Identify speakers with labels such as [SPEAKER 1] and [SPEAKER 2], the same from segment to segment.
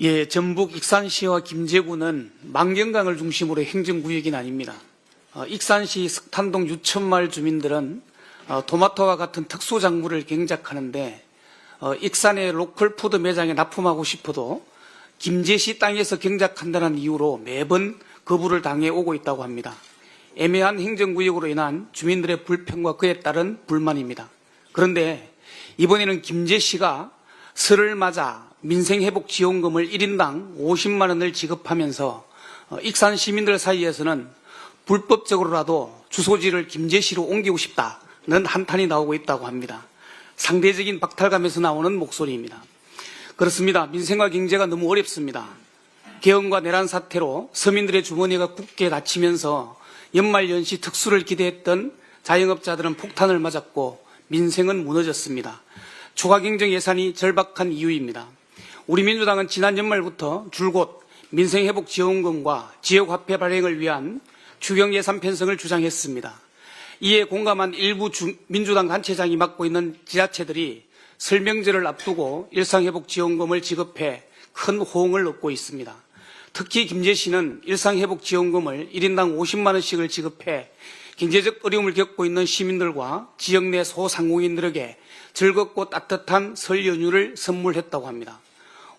[SPEAKER 1] 예, 전북 익산시와 김제구는 망경강을 중심으로 행정구역이 나뉩니다. 익산시 석탄동 유천마을 주민들은 토마토와 같은 특수작물을 경작하는데 익산의 로컬푸드 매장에 납품하고 싶어도 김제시 땅에서 경작한다는 이유로 매번 거부를 당해 오고 있다고 합니다. 애매한 행정구역으로 인한 주민들의 불평과 그에 따른 불만입니다. 그런데 이번에는 김제시가 설을 맞아 민생회복지원금을 1인당 50만 원을 지급하면서 익산 시민들 사이에서는 불법적으로라도 주소지를 김제시로 옮기고 싶다는 한탄이 나오고 있다고 합니다. 상대적인 박탈감에서 나오는 목소리입니다. 그렇습니다. 민생과 경제가 너무 어렵습니다. 계엄과 내란 사태로 서민들의 주머니가 굳게 닫히면서 연말연시 특수를 기대했던 자영업자들은 폭탄을 맞았고 민생은 무너졌습니다. 추가 경정 예산이 절박한 이유입니다. 우리 민주당은 지난 연말부터 줄곧 민생회복지원금과 지역화폐 발행을 위한 추경예산 편성을 주장했습니다. 이에 공감한 일부 민주당 단체장이 맡고 있는 지자체들이 설 명절을 앞두고 일상회복지원금을 지급해 큰 호응을 얻고 있습니다. 특히 김제시는 일상회복지원금을 1인당 50만 원씩을 지급해 경제적 어려움을 겪고 있는 시민들과 지역 내 소상공인들에게 즐겁고 따뜻한 설 연휴를 선물했다고 합니다.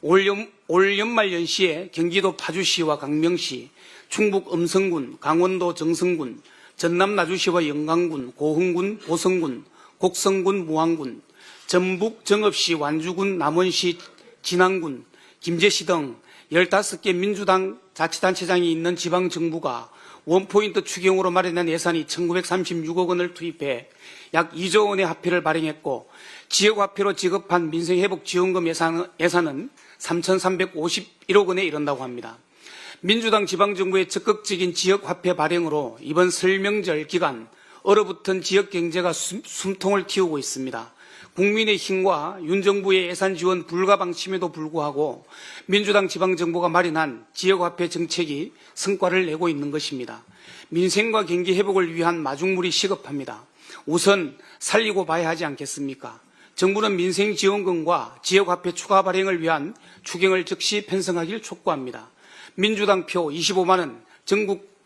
[SPEAKER 1] 올 연말 연시에 경기도 파주시와 강명시, 충북 음성군, 강원도 정성군, 전남 나주시와 영광군, 고흥군, 보성군, 곡성군, 무안군, 전북 정읍시, 완주군, 남원시, 진안군, 김제시 등 15개 민주당 자치단체장이 있는 지방정부가 원포인트 추경으로 마련한 예산이 1936억 원을 투입해 약 2조 원의 화폐를 발행했고 지역화폐로 지급한 민생회복지원금 예산은 3,351억 원에 이른다고 합니다. 민주당 지방정부의 적극적인 지역화폐 발행으로 이번 설 명절 기간 얼어붙은 지역경제가 숨통을 틔우고 있습니다. 국민의힘과 윤 정부의 예산 지원 불가 방침에도 불구하고 민주당 지방정부가 마련한 지역화폐 정책이 성과를 내고 있는 것입니다. 민생과 경기 회복을 위한 마중물이 시급합니다. 우선 살리고 봐야 하지 않겠습니까? 정부는 민생지원금과 지역화폐 추가 발행을 위한 추경을 즉시 편성하길 촉구합니다. 민주당 표 25만 원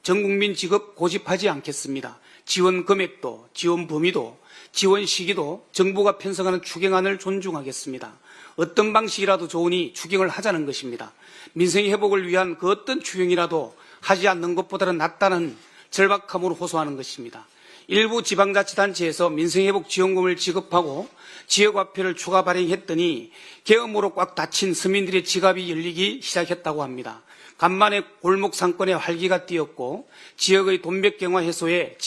[SPEAKER 1] 전국민 지급 고집하지 않겠습니다. 지원 금액도, 지원 범위도, 지원 시기도 정부가 편성하는 추경안을 존중하겠습니다. 어떤 방식이라도 좋으니 추경을 하자는 것입니다. 민생 회복을 위한 그 어떤 추경이라도 하지 않는 것보다는 낫다는 절박함으로 호소하는 것입니다. 일부 지방자치단체에서 민생회복지원금을 지급하고 지역화폐를 추가 발행했더니 계엄으로 꽉 닫힌 서민들의 지갑이 열리기 시작했다고 합니다. 간만에 골목 상권에 활기가 띄었고 지역의 돈백경화 해소에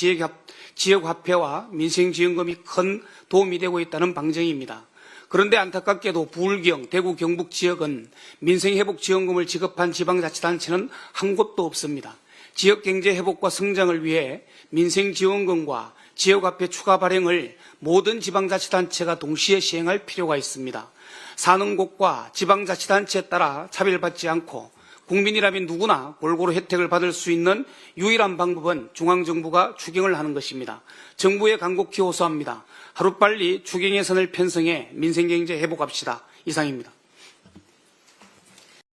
[SPEAKER 1] 지역화폐와 민생지원금이 큰 도움이 되고 있다는 방증입니다. 그런데 안타깝게도 부울경, 대구, 경북 지역은 민생회복지원금을 지급한 지방자치단체는 한 곳도 없습니다. 지역경제 회복과 성장을 위해 민생지원금과 지역화폐 추가 발행을 모든 지방자치단체가 동시에 시행할 필요가 있습니다. 사는 곳과 지방자치단체에 따라 차별받지 않고 국민이라면 누구나 골고루 혜택을 받을 수 있는 유일한 방법은 중앙정부가 추경을 하는 것입니다. 정부에 간곡히 호소합니다. 하루빨리 추경 예산을 편성해 민생경제 회복합시다. 이상입니다.